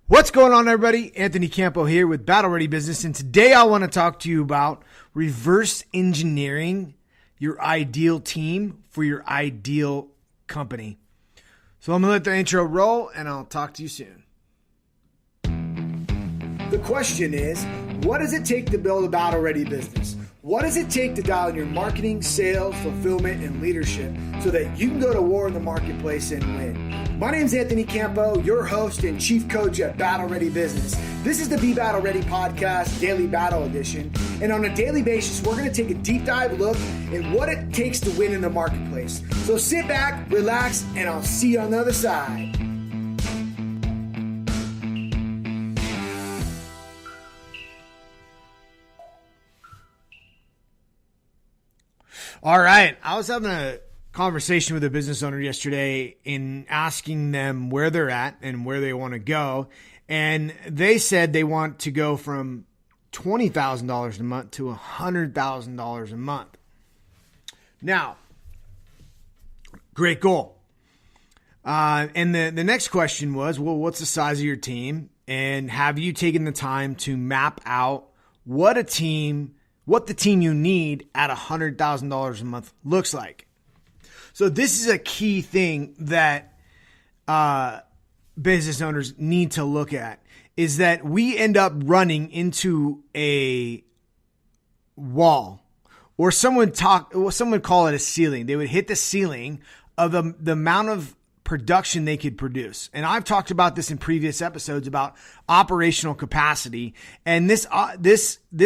What's going on, everybody? Anthony Campo here with Battle Ready Business, and today I want to talk to you about reverse engineering your ideal team for your ideal company. So I'm going to let the intro roll, and I'll talk to you soon. The question is, what does it take to build a Battle Ready business? What does it take to dial in your marketing, sales, fulfillment, and leadership so that you can go to war in the marketplace and win? My name is Anthony Campo, your host and chief coach at Battle Ready Business. This is the Be Battle Ready podcast, Daily Battle Edition. And on a daily basis, we're going to take a deep dive look at what it takes to win in the marketplace. So sit back, relax, and I'll see you on the other side. All right. I was having a conversation with a business owner yesterday in asking them where they're at and where they want to go. And they said they want to go from $20,000 a month to $100,000 a month. Now, great goal. And the next question was, well, what's the size of your team? And have you taken the time to map out what the team you need at $100,000 a month looks like? So this is a key thing that business owners need to look at, is that we end up running into a wall, or someone call it a ceiling. They would hit the ceiling of the amount of production they could produce. And I've talked about this in previous episodes about operational capacity. And this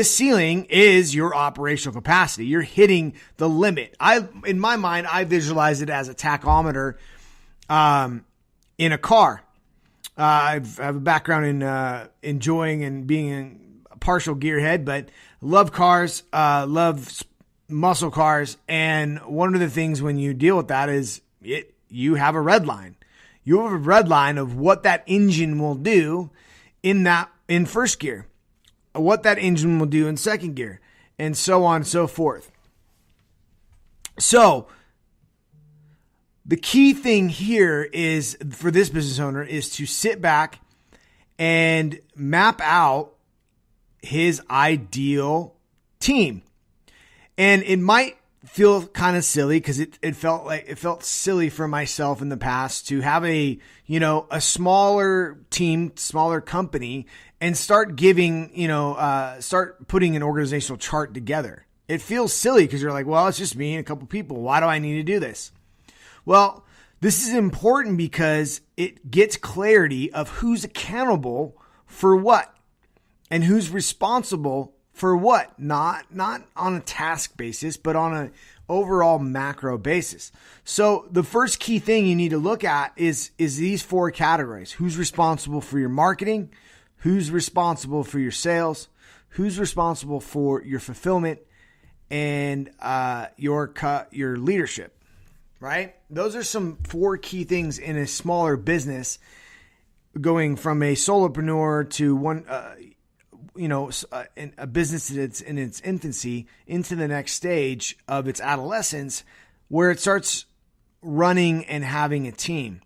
ceiling is your operational capacity. You're hitting the limit. In my mind, I visualize it as a tachometer in a car. I have a background in enjoying and being a partial gearhead, but love cars, love muscle cars. And one of the things when you deal with that is you have a red line. You have a red line of what that engine will do in first gear, what that engine will do in second gear, and so on and so forth. So the key thing here is, for this business owner, is to sit back and map out his ideal team. And it might feel kind of silly, because it felt silly for myself in the past to have a smaller team, smaller company, and start putting an organizational chart together. It feels silly because you're like, well, it's just me and a couple people. Why do I need to do this? Well, this is important because it gets clarity of who's accountable for what and who's responsible for what? Not on a task basis, but on an overall macro basis. So the first key thing you need to look at is these four categories. Who's responsible for your marketing? Who's responsible for your sales? Who's responsible for your fulfillment and your leadership, right? Those are some four key things in a smaller business, going from a solopreneur to one, a business that's in its infancy into the next stage of its adolescence, where it starts running and having a team.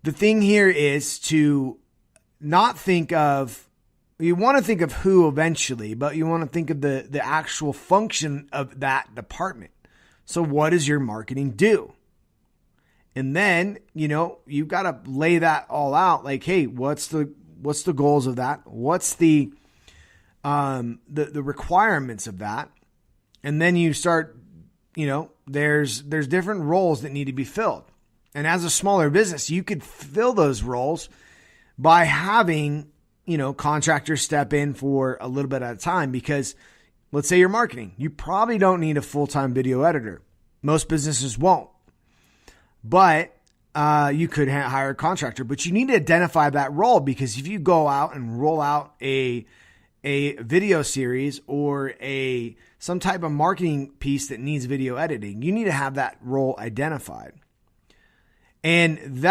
The thing here is to not think of, you want to think of who eventually, but you want to think of the actual function of that department. So what does your marketing do? And then, you've got to lay that all out. Like, hey, what's the goals of that? What's the requirements of that? And then you start, there's different roles that need to be filled. And as a smaller business, you could fill those roles by having, contractors step in for a little bit at a time, because let's say you're marketing, you probably don't need a full-time video editor. Most businesses won't, but you could hire a contractor, but you need to identify that role, because if you go out and roll out a video series or some type of marketing piece that needs video editing, you need to have that role identified. And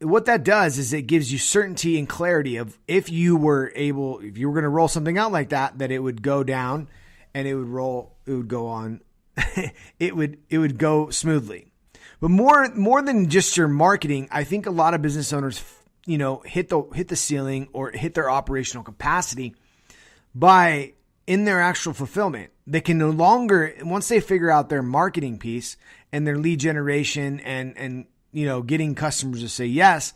what that does is it gives you certainty and clarity of if you were going to roll something out like that it would go down and it would go on, it would go smoothly. But more than just your marketing, I think a lot of business owners hit the ceiling or hit their operational capacity by in their actual fulfillment. They can no longer, once they figure out their marketing piece and their lead generation and getting customers to say yes,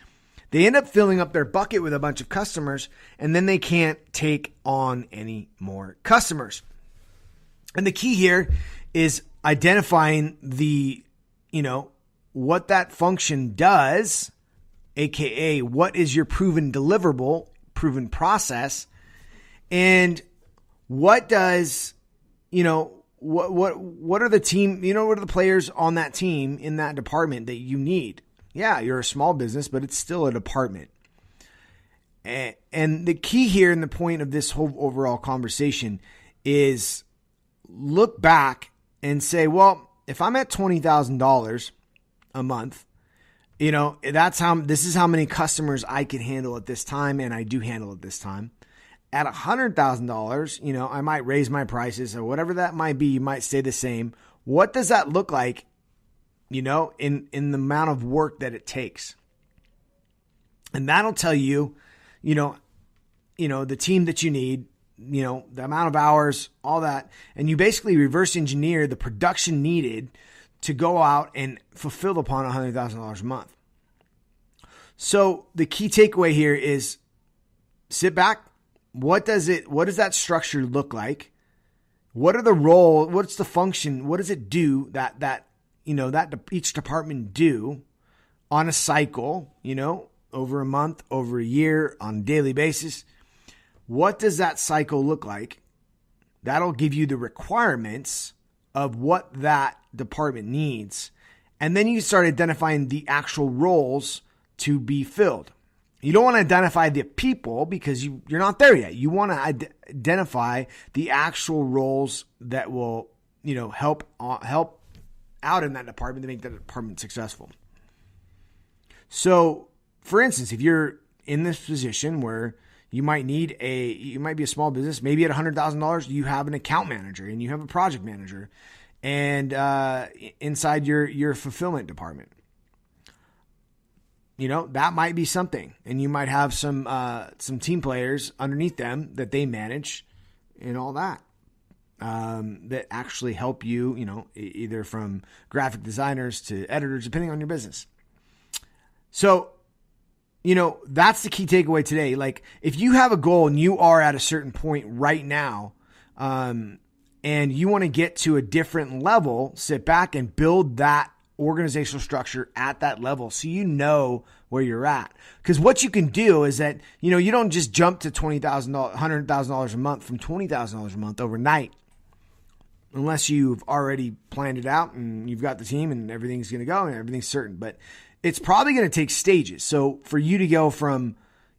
they end up filling up their bucket with a bunch of customers, and then they can't take on any more customers. And the key here is identifying what that function does, aka what is your proven deliverable, proven process, and what does, what are the team, what are the players on that team in that department that you need? Yeah, you're a small business, but it's still a department. And the key here and the point of this whole overall conversation is look back and say, well, if I'm at $20,000 a month, this is how many customers I can handle at this time, and I do handle at this time. At $100,000, I might raise my prices or whatever that might be. You might stay the same. What does that look like, in the amount of work that it takes? And that'll tell you, the team that you need, the amount of hours, all that. And you basically reverse engineer the production needed to go out and fulfill upon $100,000 a month. So the key takeaway here is sit back. What does that structure look like? What are the role? What's the function? What does it do that each department do on a cycle, over a month, over a year, on a daily basis? What does that cycle look like? That'll give you the requirements of what that department needs. And then you start identifying the actual roles to be filled. You don't want to identify the people because you're not there yet. You want to identify the actual roles that will, help out in that department to make that department successful. So, for instance, if you're in this position where you might be a small business, maybe at $100,000, you have an account manager and you have a project manager, and inside your fulfillment department. That might be something. And you might have some team players underneath them that they manage and all that, that actually help you, either from graphic designers to editors, depending on your business. So, that's the key takeaway today. Like, if you have a goal and you are at a certain point right now, and you want to get to a different level, sit back and build that organizational structure at that level so where you're at. Because what you can do is that, you don't just jump to $20,000, $100,000 a month from $20,000 a month overnight, unless you've already planned it out and you've got the team and everything's going to go and everything's certain. But it's probably going to take stages. So for you to go from,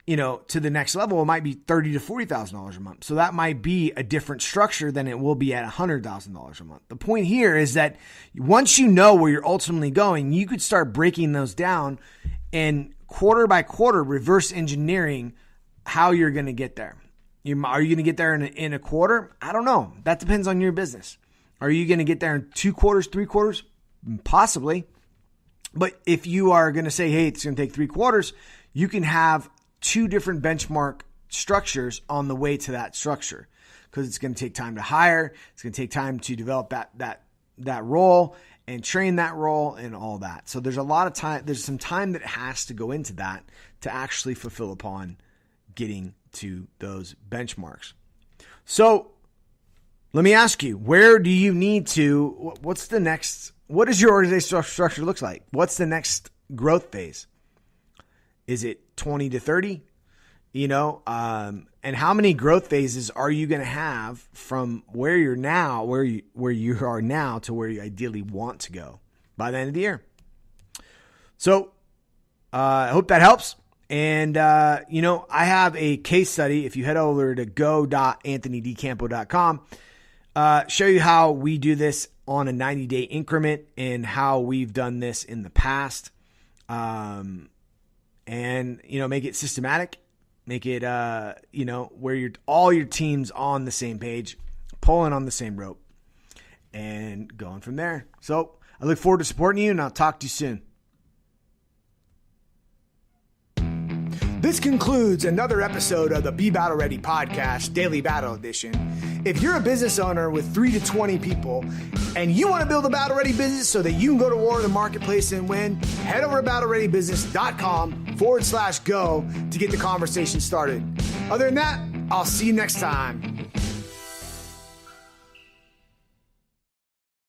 to the next level, it might be $30,000 to $40,000 a month. So that might be a different structure than it will be at $100,000 a month. The point here is that once you know where you're ultimately going, you could start breaking those down and quarter by quarter reverse engineering how you're going to get there. Are you going to get there in a quarter? I don't know. That depends on your business. Are you going to get there in 2 quarters, 3 quarters? Possibly. But if you are going to say, hey, it's going to take 3 quarters, you can have 2 different benchmark structures on the way to that structure, because it's going to take time to hire. It's going to take time to develop that role and train that role and all that. So there's a lot of time. There's some time that has to go into that to actually fulfill upon getting to those benchmarks. So let me ask you, where do you need to, what does your organizational structure look like? What's the next growth phase? Is it 20 to 30? And how many growth phases are you going to have from where you are now to where you ideally want to go by the end of the year? So, I hope that helps. And, I have a case study. If you head over to go.anthonydcampo.com, show you how we do this on a 90-day increment and how we've done this in the past. And, make it systematic, make it, where all your team's on the same page, pulling on the same rope and going from there. So I look forward to supporting you, and I'll talk to you soon. This concludes another episode of the Be Battle Ready podcast, Daily Battle Edition. If you're a business owner with 3 to 20 people and you want to build a battle ready business so that you can go to war in the marketplace and win, head over to battlereadybusiness.com/go to get the conversation started. Other than that, I'll see you next time.